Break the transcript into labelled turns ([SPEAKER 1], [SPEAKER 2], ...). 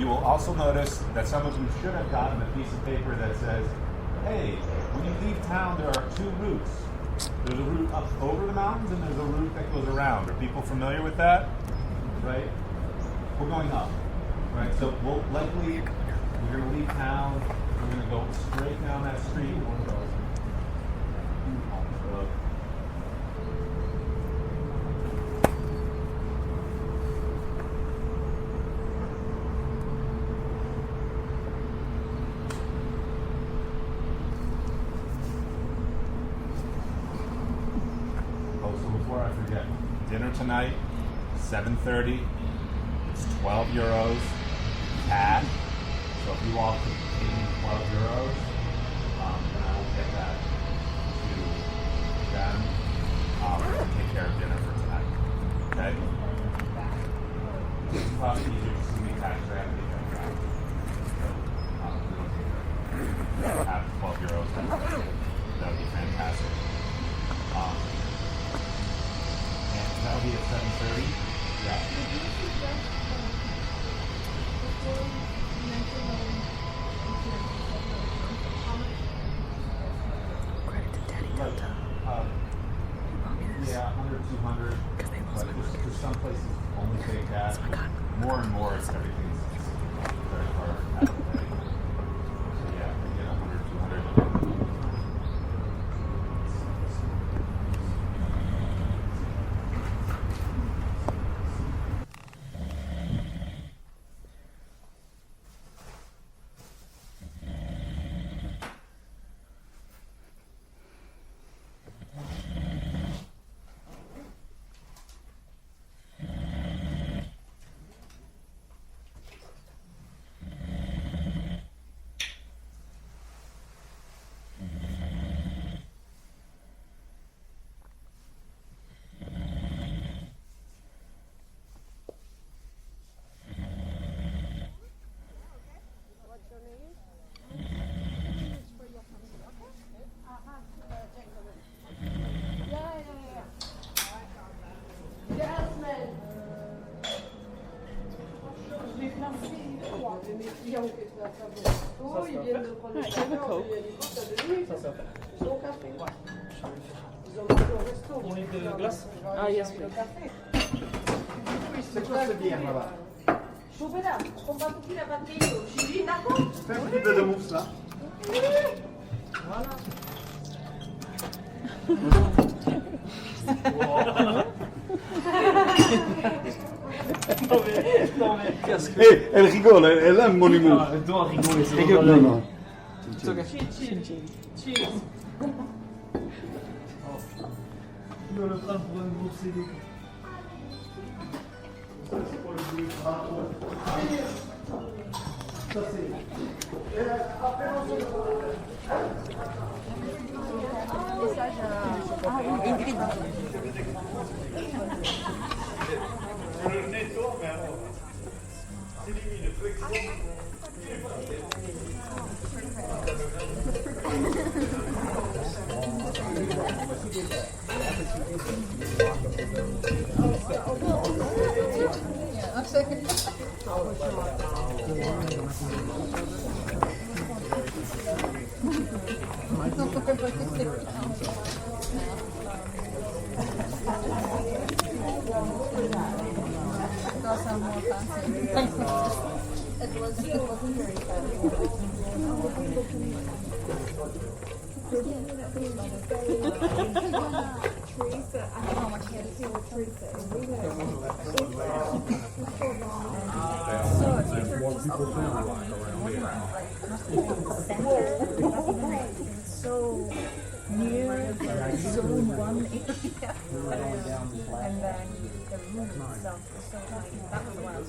[SPEAKER 1] You will also notice that some of them should have gotten a piece of paper that says, hey, when you leave town, there are two routes. There's a route up over the mountains and there's a route that goes around. Are people familiar with that? Right? We're going up. Right? So we're going to leave town. We're going to go straight down that street. Before I forget, dinner tonight, 7:30. It's €12. Cash. So if you all could pay me €12, then I will get that to them. Take care of dinner for tonight. Okay? It's probably easier to see me cash grab and get that back. So, we don't have €12. That would be fantastic. That'll be at 7:30. Yeah.
[SPEAKER 2] Credit to Daddy Delta.
[SPEAKER 1] Yeah, 100, 200. But there's some places only take that. More and more, everything's very hard to pay. So yeah, you get 100, 200.
[SPEAKER 3] Oh, ils viennent de prendre le café, on lui a dit, t'as donné ça fait. Ils ont café. Ils ont pris au resto.
[SPEAKER 4] You need the glass?
[SPEAKER 3] Ah, yes, le café.
[SPEAKER 5] C'est quoi ce bière là-bas?
[SPEAKER 3] Chocolat, comprends tout la batterie. J'ai dit, d'accord.
[SPEAKER 5] Fais un petit peu de mousse là.
[SPEAKER 6] Hey, elle rigole, elle aime mon humour.
[SPEAKER 4] Elle doit rigoler, c'est
[SPEAKER 6] Rigole, non, non.
[SPEAKER 4] It's okay.
[SPEAKER 3] Cheers.
[SPEAKER 4] Tu dois le prendre pour un gros CD. Ça, c'est pour le bruit. Ça, c'est...
[SPEAKER 2] Message à Ingrid. So near zone 1 area, and then the room itself was so tiny. That was the one I was